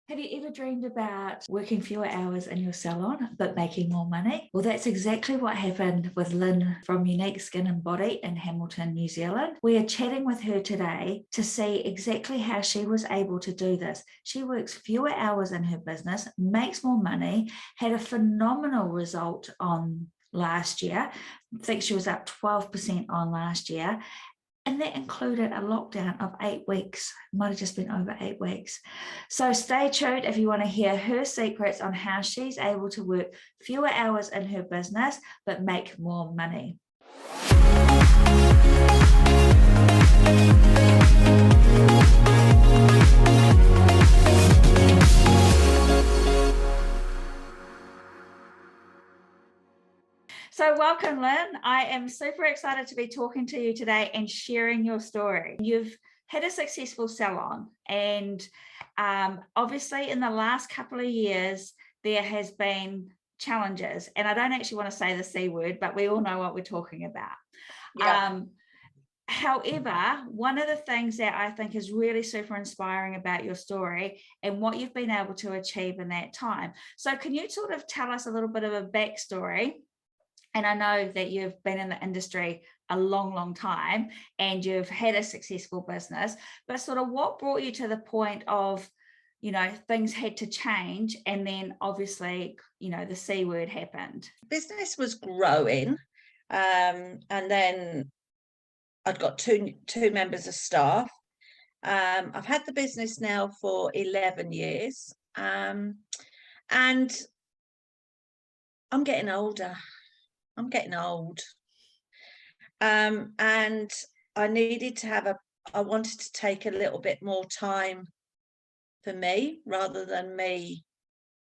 Have you ever dreamed about working fewer hours in your salon but making more money? Well, that's exactly what happened with Lynne from Unique Skin and Body in Hamilton, New Zealand. We are chatting with her today to see exactly how she was able to do this. She works fewer hours in her business, makes more money, had a phenomenal result on last year. I think she was up 12% on last year. And that included a lockdown of 8 weeks. It might have just been over 8 weeks. So stay tuned if you want to hear her secrets on how she's able to work fewer hours in her business, but make more money. So welcome, Lynne. I am super excited to be talking to you today and sharing your story. You've had a successful salon, and obviously in the last couple of years, there has been challenges. And I don't actually want to say the C word, but we all know what we're talking about. Yeah. However, one of the things that I think is really super inspiring about your story and what you've been able to achieve in that time. So can you sort of tell us a little bit of a backstory? And I know that you've been in the industry a long, long time and you've had a successful business, but sort of what brought you to the point of, things had to change, and then obviously, the C word happened. Business was growing, and then I'd got two members of staff. I've had the business now for 11 years, and I'm getting older. I'm getting old. And I needed to I wanted to take a little bit more time for me rather than me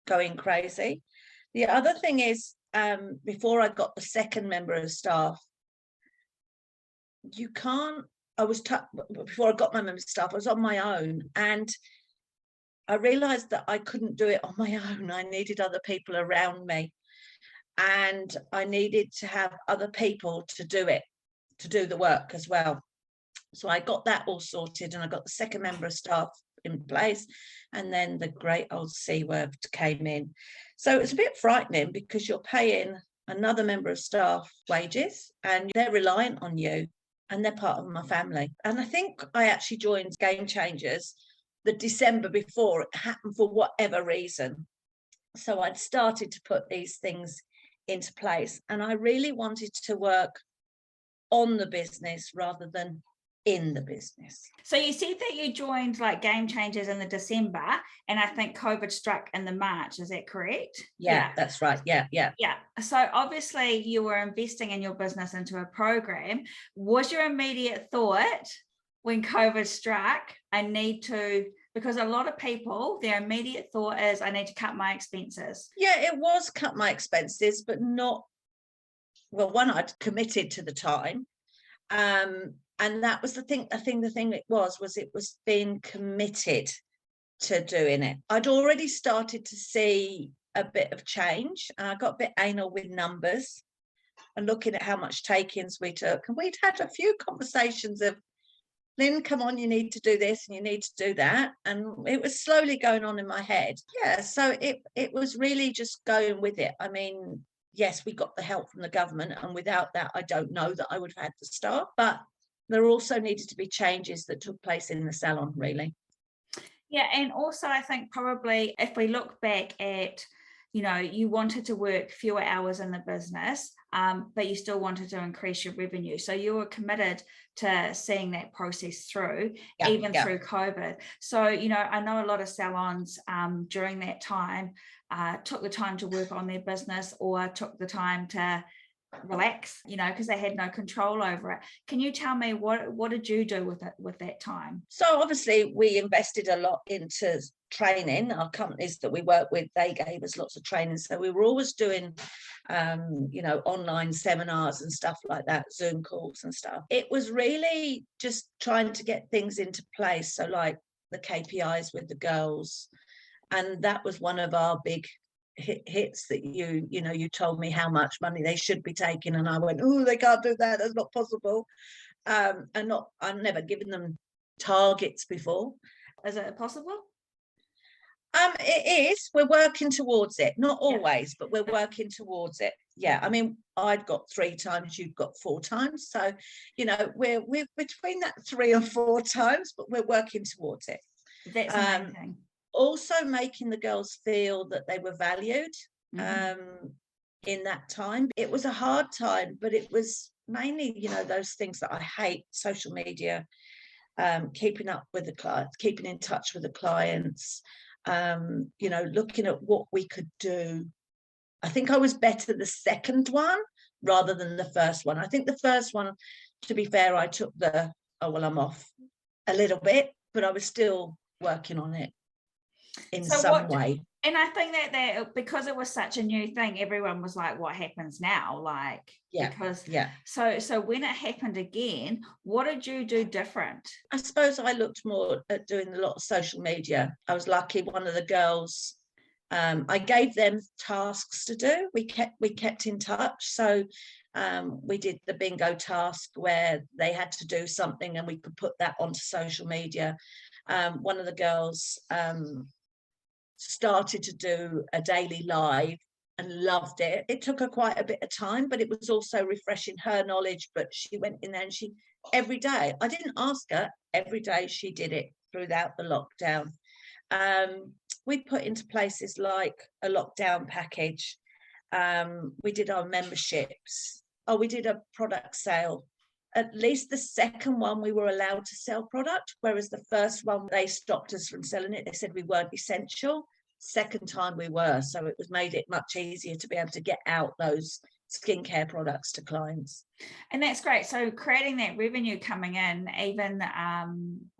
going crazy. The other thing is, before I got the second member of staff, before I got my member of staff, I was on my own, and I realized that I couldn't do it on my own. I needed other people around me, and I needed to have other people to do the work as well. So I got that all sorted, and I got the second member of staff in place, and then the great old C word came in. So it's a bit frightening because you're paying another member of staff wages and they're reliant on you, and they're part of my family. And I think I actually joined Game Changers the December before it happened for whatever reason. So I'd started to put these things into place, and I really wanted to work on the business rather than in the business. So you said that you joined like Game Changers in the December, and I think COVID struck in the March. Is that correct? Yeah, that's right. Yeah. So obviously you were investing in your business into a program. Was your immediate thought when COVID struck, because a lot of people, their immediate thought is, I need to cut my expenses? Yeah, it was cut my expenses, but not, well, one, I'd committed to the time. And that was the thing it was being committed to doing it. I'd already started to see a bit of change. I got a bit anal with numbers and looking at how much take-ins we took. And we'd had a few conversations of, Lynne, come on, you need to do this and you need to do that. And it was slowly going on in my head. Yeah, so it was really just going with it. I mean, yes, we got the help from the government, and without that, I don't know that I would have had the staff. But there also needed to be changes that took place in the salon, really. Yeah, and also I think probably if we look back at, you wanted to work fewer hours in the business, but you still wanted to increase your revenue. So you were committed to seeing that process through, even through COVID. So, I know a lot of salons during that time took the time to work on their business, or took the time to relax, because they had no control over it. Can you tell me what did you do with that time? So obviously we invested a lot into training. Our companies that we work with, they gave us lots of training, so we were always doing online seminars and stuff like that, Zoom calls and stuff. It was really just trying to get things into place, so like the KPIs with the girls, and that was one of our big hits that you told me how much money they should be taking, and I went, oh, they can't do that, that's not possible. I've never given them targets before. Is it possible? It is. We're working towards it. Not Yeah. always, but we're working towards it. Yeah. I mean, I've got 3 times, you've got 4 times. So, you know, we're between that 3 or 4 times, but we're working towards it. That's amazing. Also making the girls feel that they were valued in that time. It was a hard time, but it was mainly, you know, those things that I hate, social media, keeping up with the clients, keeping in touch with the clients, you know, looking at what we could do. I think I was better the second one rather than the first one. I think the first one, to be fair, I took the, oh, well, I'm off a little bit, but I was still working on it in some way. And I think that because it was such a new thing, everyone was like, what happens now? Like, so when it happened again, what did you do different? I suppose I looked more at doing a lot of social media. I was lucky, one of the girls, I gave them tasks to do. We kept in touch. So we did the bingo task where they had to do something and we could put that onto social media. One of the girls started to do a daily live and loved it. It took her quite a bit of time, but it was also refreshing her knowledge. But she went in there and she, every day, I didn't ask her, every day she did it throughout the lockdown. We put into places like a lockdown package. We did our memberships. Oh, we did a product sale. At least the second one we were allowed to sell product, whereas the first one they stopped us from selling it. They said we weren't essential. Second time we were, so it was made it much easier to be able to get out those skincare products to clients. And that's great. So creating that revenue coming in, even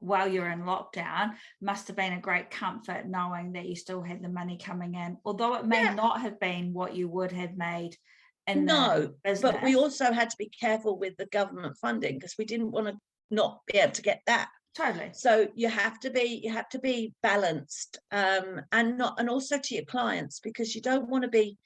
while you're in lockdown, must have been a great comfort knowing that you still had the money coming in, although it may not have been what you would have made. No, but we also had to be careful with the government funding because we didn't want to not be able to get that. Totally. So you have to be balanced, and also to your clients, because you don't want to be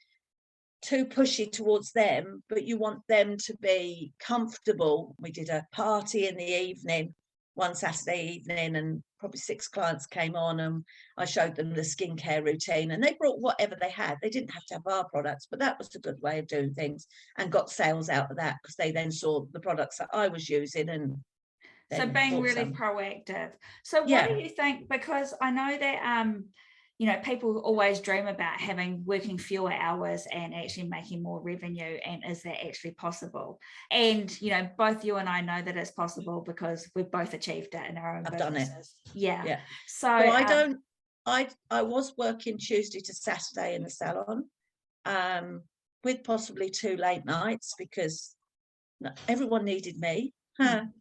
too pushy towards them, but you want them to be comfortable. We did a party in the evening, one Saturday evening, and probably 6 clients came on, and I showed them the skincare routine, and they brought whatever they had. They didn't have to have our products, but that was a good way of doing things, and got sales out of that because they then saw the products that I was using. And so being really proactive. So what do you think? Because I know that you know, people always dream about working fewer hours and actually making more revenue. And is that actually possible? And, you know, both you and I know that it's possible because we've both achieved it in our own businesses. Done it. Yeah. So I was working Tuesday to Saturday in the salon, with possibly 2 late nights because everyone needed me.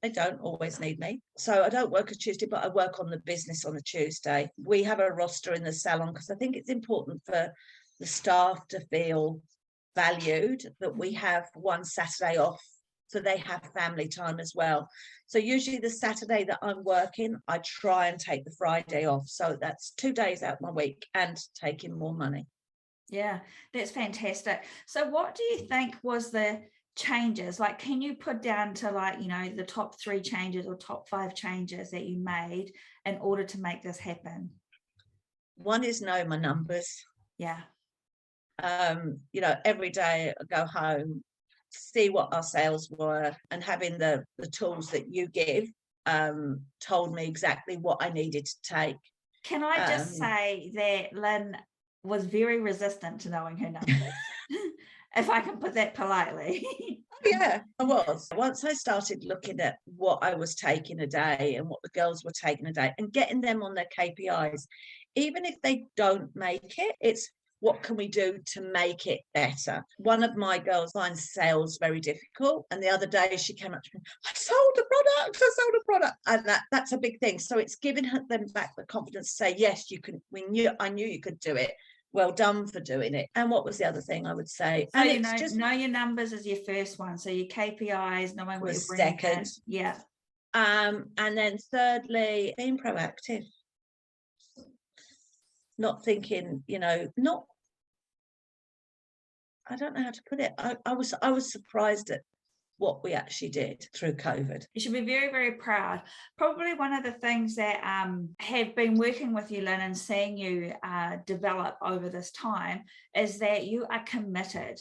They don't always need me. So I don't work a Tuesday, but I work on the business on a Tuesday. We have a roster in the salon because I think it's important for the staff to feel valued, that we have one Saturday off so they have family time as well. So usually the Saturday that I'm working, I try and take the Friday off. So that's 2 days out my week and taking more money. Yeah, that's fantastic. So what do you think was the changes? Like, can you put down to, like, you know, the top 3 changes or top 5 changes that you made in order to make this happen? One is know my numbers. Yeah. You know, every day I go home, see what our sales were, and having the tools that you give told me exactly what I needed to take. Can I just say that Lynne was very resistant to knowing her numbers? If I can put that politely. Yeah, I was. Once I started looking at what I was taking a day and what the girls were taking a day and getting them on their KPIs, even if they don't make it, it's what can we do to make it better? One of my girls finds sales very difficult, and the other day she came up to me, I sold a product, and that's a big thing. So it's giving them back the confidence to say, yes, you can. I knew you could do it. Well done for doing it. And what was the other thing I would say? So, and it's just know your numbers is your first one. So your KPIs, knowing what you're bringing in. Yeah. And then thirdly, being proactive. Not thinking, you know, I don't know how to put it. I was surprised at what we actually did through COVID. You should be very, very proud. Probably one of the things that have been working with you, Lynne, and seeing you develop over this time is that you are committed.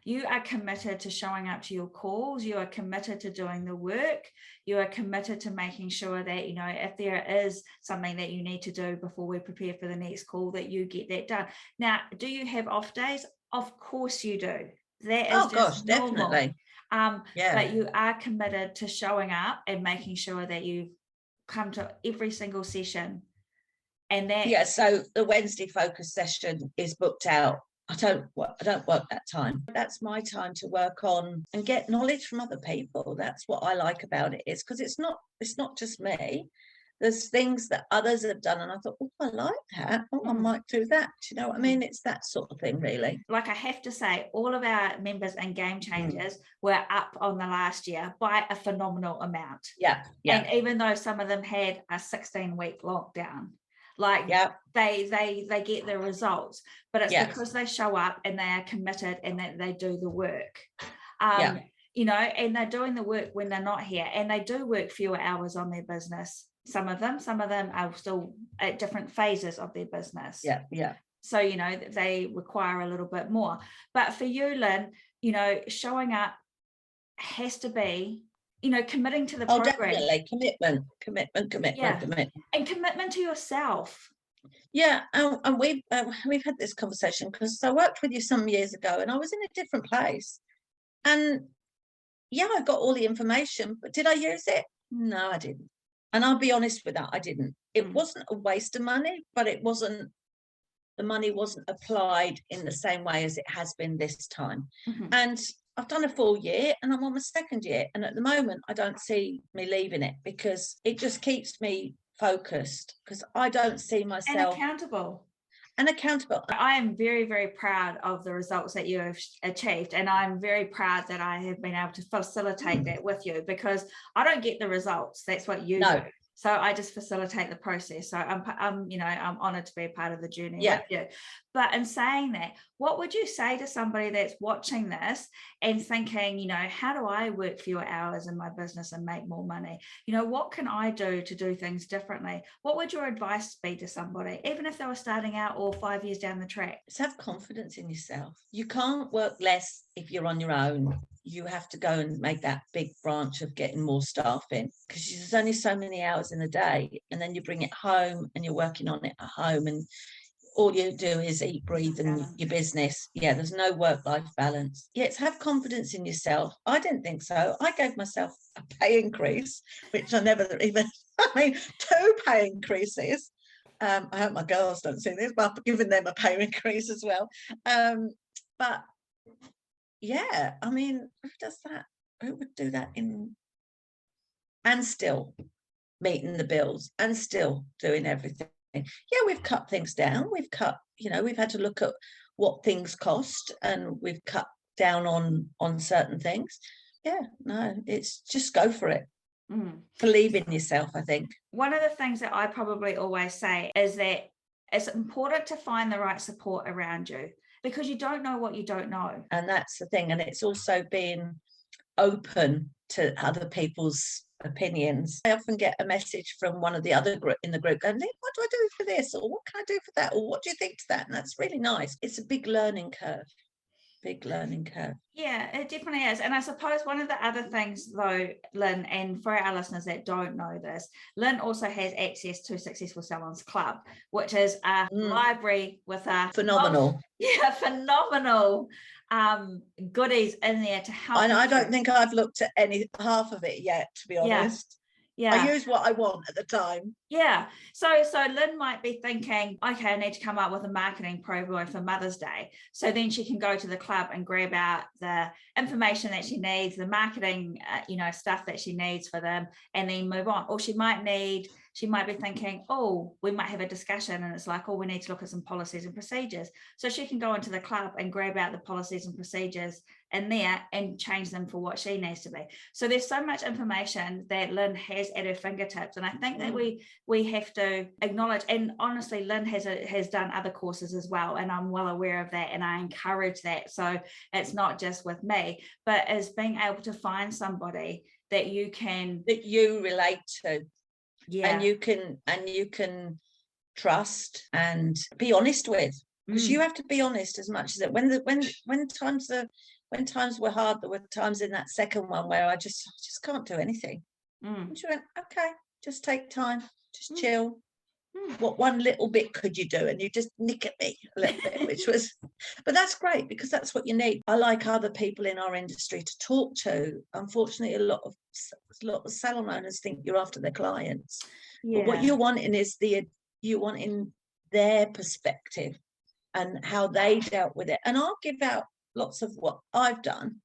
You are committed to showing up to your calls. You are committed to doing the work. You are committed to making sure that, you know, if there is something that you need to do before we prepare for the next call, that you get that done. Now, do you have off days? Of course you do. That is just normal. Definitely. But you are committed to showing up and making sure that you come to every single session. And that so the Wednesday focus session is booked out. I don't work that time. That's my time to work on and get knowledge from other people. That's what I like about it, is because it's not just me. There's things that others have done, and I thought, oh, I like that. Oh, I might do that. Do you know what I mean? It's that sort of thing, really. Like, I have to say, all of our members and Game Changers were up on the last year by a phenomenal amount. Yeah. And even though some of them had a 16-week lockdown, like they get the results, but it's because they show up and they are committed and that they do the work. You know, and they're doing the work when they're not here, and they do work fewer hours on their business. Some of them are still at different phases of their business. So, you know, they require a little bit more. But for you, Lynne, you know, showing up has to be, you know, committing to the program. Definitely. Commitment. And commitment to yourself. And we've had this conversation because I worked with you some years ago and I was in a different place. And I got all the information, but did I use it? No, I didn't. And I'll be honest with that, I didn't. It wasn't a waste of money, but the money wasn't applied in the same way as it has been this time. And I've done a full year and I'm on my second year. And at the moment, I don't see me leaving it because it just keeps me focused, because I don't see myself... And accountable. I am very, very proud of the results that you have achieved. And I'm very proud that I have been able to facilitate that with you, because I don't get the results. That's what you do. So I just facilitate the process. So I'm honored to be a part of the journey with you. But in saying that, what would you say to somebody that's watching this and thinking, you know, how do I work fewer hours in my business and make more money? You know, what can I do to do things differently? What would your advice be to somebody, even if they were starting out or 5 years down the track? Just have confidence in yourself. You can't work less if you're on your own. You have to go and make that big branch of getting more staff in, because there's only so many hours in a day, and then you bring it home and you're working on it at home, and all you do is eat, breathe, and your business. There's no work-life balance. It's have confidence in yourself. I didn't think so. I gave myself a pay increase, which I never even, 2 pay increases. I hope my girls don't see this, but I've given them a pay increase as well. But who does that? Who would do that and still meeting the bills and still doing everything? We've cut things down. We've had to look at what things cost, and we've cut down on certain things. It's just go for it. Believe in yourself, I think. One of the things that I probably always say is that it's important to find the right support around you, because you don't know what you don't know. And that's the thing. And it's also being open to other people's opinions. I often get a message from one of the other in the group going, what do I do for this? Or what can I do for that? Or what do you think to that? And that's really nice. It's a big learning curve. Yeah, it definitely is. And I suppose one of the other things though, Lynne, and for our listeners that don't know this, Lynne also has access to Successful Salons Club, which is a library with a phenomenal goodies in there to help. And I don't think I've looked at any half of it yet, to be honest. I use what I want at the time. So Lynne might be thinking, okay, I need to come up with a marketing program for Mother's Day. So then she can go to the club and grab out the information that she needs, the marketing, stuff that she needs for them, and then move on. Or she might need she might be thinking, oh, we might have a discussion, and it's like, oh, we need to look at some policies and procedures. So she can go into the club and grab out the policies and procedures in there and change them for what she needs to be. So there's so much information that Lynne has at her fingertips, and I think that we have to acknowledge, and honestly, Lynne has done other courses as well, and I'm well aware of that, and I encourage that. So it's not just with me, but as being able to find somebody that you relate to, and you can trust and be honest with, because you have to be honest as much as it. When times were hard, there were times in that second one where I just can't do anything. And she went, okay, just take time, just chill. What one little bit could you do? And you just nick at me a little bit, which was, but that's great, because that's what you need. I like other people in our industry to talk to. Unfortunately, a lot of salon owners think you're after their clients. But what you're wanting is you're wanting their perspective and how they dealt with it. And I'll give out lots of what I've done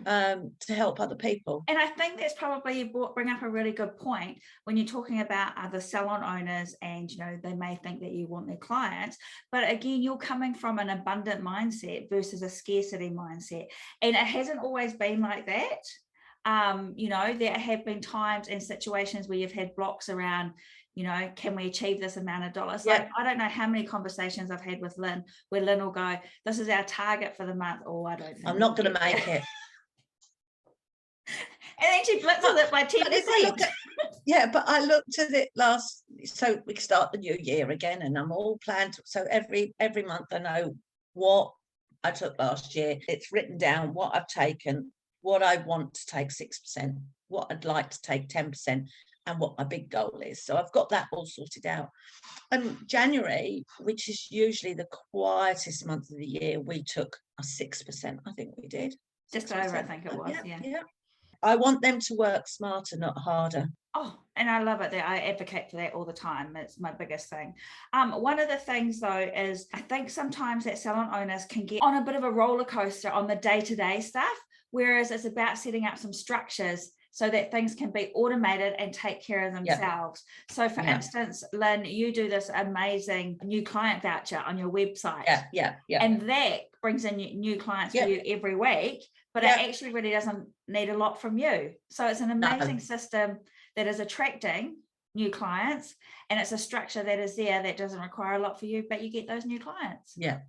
to help other people. And I think that's probably, you bring up a really good point when you're talking about other salon owners, and they may think that you want their clients, but again, you're coming from an abundant mindset versus a scarcity mindset, and it hasn't always been like that. There have been times and situations where you've had blocks around, can we achieve this amount of dollars? Like, I don't know how many conversations I've had with Lynne where Lynne will go, this is our target for the month. Oh, I don't think I'm not going to make it. And then she blitzes it by 10%. But I looked at it so we start the new year again, and I'm all planned. So every month I know what I took last year. It's written down what I've taken, what I want to take 6%, what I'd like to take 10%, and what my big goal is. So I've got that all sorted out. And January, which is usually the quietest month of the year, we took a 6%. I think we did. Just over, I think it was. Yeah. I want them to work smarter, not harder. Oh, and I love it that I advocate for that all the time. It's my biggest thing. One of the things though is I think sometimes that salon owners can get on a bit of a roller coaster on the day-to-day stuff, whereas it's about setting up some structures so that things can be automated and take care of themselves. So for instance, Lynne, you do this amazing new client voucher on your website. Yeah. And that brings in new clients for you every week, but it actually really doesn't need a lot from you. So it's an amazing system that is attracting new clients, and it's a structure that is there that doesn't require a lot for you, but you get those new clients. Yeah.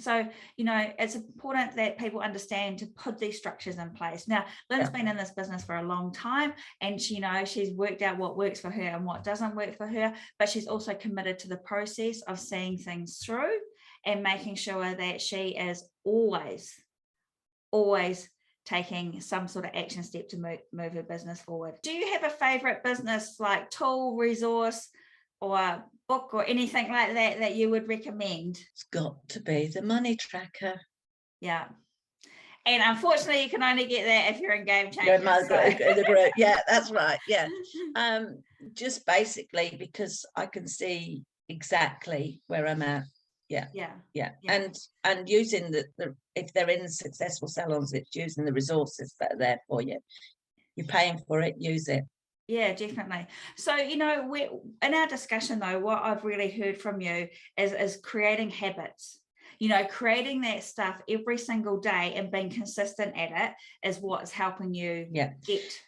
So, it's important that people understand to put these structures in place. Now, Lynne's been in this business for a long time, and she's worked out what works for her and what doesn't work for her, but she's also committed to the process of seeing things through and making sure that she is always taking some sort of action step to move her business forward. Do you have a favorite business like tool, resource, or book or anything like that you would recommend? It's got to be the money tracker. Yeah. And unfortunately, you can only get that if you're in Game Changers. The group. Yeah, that's right. Yeah. Just basically because I can see exactly where I'm at. Yeah. And using the if they're in successful salons, it's using the resources that are there for you. You're paying for it, use it. Yeah, definitely. So, in our discussion though, what I've really heard from you is creating habits. Creating that stuff every single day and being consistent at it is what's helping you get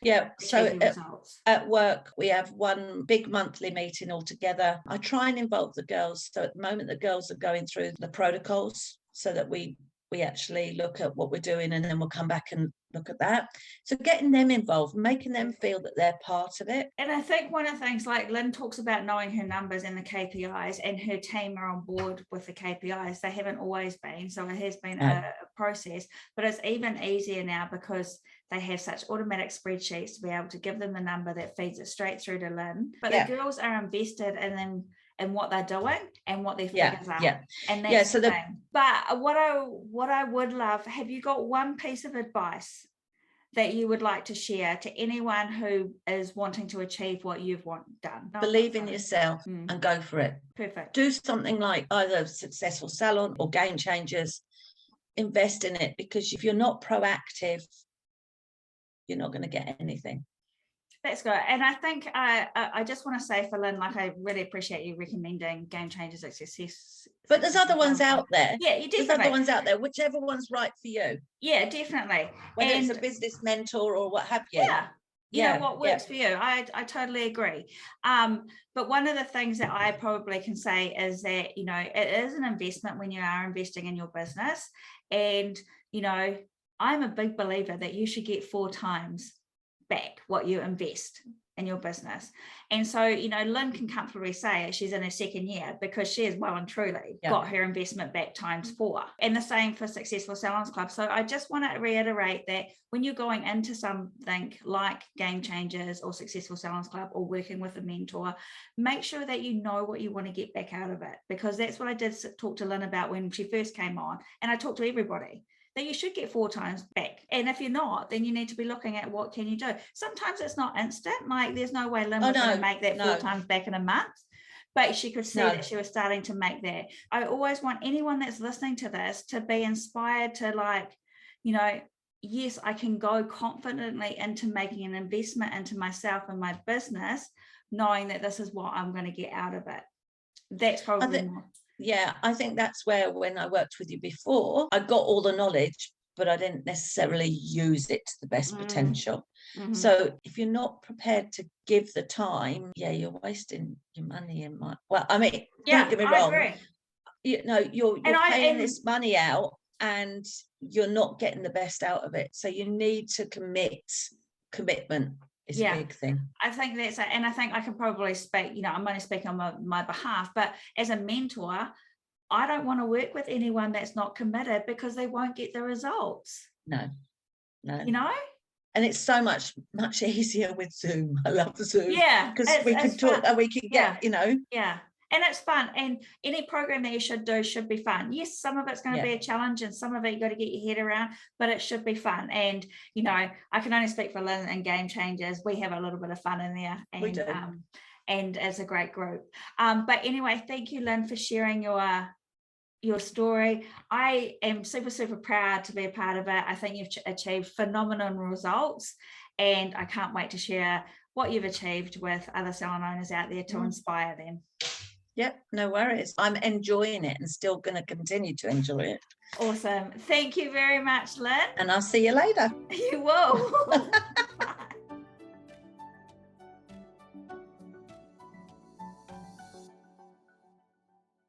results. At work, we have one big monthly meeting all together. I try and involve the girls. So at the moment, the girls are going through the protocols so that we actually look at what we're doing, and then we'll come back and look at that. So getting them involved, making them feel that they're part of it. And I think one of the things, like Lynne talks about knowing her numbers and the KPIs, and her team are on board with the KPIs. They haven't always been, so it has been a process, but it's even easier now because they have such automatic spreadsheets to be able to give them the number that feeds it straight through to Lynne. But the girls are invested in them and what they're doing and what their figures are. And that's the thing. But what I would love, have you got one piece of advice that you would like to share to anyone who is wanting to achieve what you've done? Believe in yourself and go for it. Perfect. Do something like either Successful Salon or Game Changers. Invest in it, because if you're not proactive, you're not going to get anything. That's good. And I think I just want to say for Lynne, like, I really appreciate you recommending Game Changers at Success. But there's other ones out there. Yeah, you There's definitely. other ones out there, whichever one's right for you. Yeah, definitely. Whether it's a business mentor or what have you. Yeah. You know what works for you. I totally agree. But one of the things that I probably can say is that, you know, it is an investment when you are investing in your business. And, you know, I'm a big believer that you should get 4 times back what you invest in your business. And so, you know, Lynne can comfortably say she's in her 2nd year because she has well and truly got her investment back times 4. And the same for Successful Salons Club. So I just want to reiterate that when you're going into something like Game Changers or Successful Salons Club or working with a mentor, make sure that you know what you want to get back out of it, because that's what I did talk to Lynne about when she first came on. And I talked to everybody that you should get 4 times back. And if you're not, then you need to be looking at what can you do. Sometimes it's not instant. Like, there's no way Lynne was going to make that 4 times back in a month, but she could see that she was starting to make that. I always want anyone that's listening to this to be inspired to, like, you know, yes, I can go confidently into making an investment into myself and my business, knowing that this is what I'm going to get out of it. That's probably more. Yeah, I think that's where, when I worked with you before, I got all the knowledge, but I didn't necessarily use it to the best potential. So if you're not prepared to give the time, you're wasting your money and my, well, I mean, don't get me wrong. Agree. You know, you're paying this money out and you're not getting the best out of it. So you need to commitment. Is a big thing. I think that's it. And I think I can probably speak, you know, I'm only speaking on my behalf, but as a mentor, I don't want to work with anyone that's not committed, because they won't get the results. No. You know? And it's so much easier with Zoom. I love Zoom. Yeah. Because we can talk and we can get, you know. Yeah. And it's fun. And any program that you should do should be fun. Yes, some of it's going to be a challenge and some of it you got to get your head around, but it should be fun. And, you know, I can only speak for Lynne and Game Changers. We have a little bit of fun in there. And, we do. And it's a great group. But anyway, thank you, Lynne, for sharing your story. I am super, super proud to be a part of it. I think you've achieved phenomenal results, and I can't wait to share what you've achieved with other salon owners out there to inspire them. Yep, no worries. I'm enjoying it and still going to continue to enjoy it. Awesome. Thank you very much, Lynne. And I'll see you later. You will.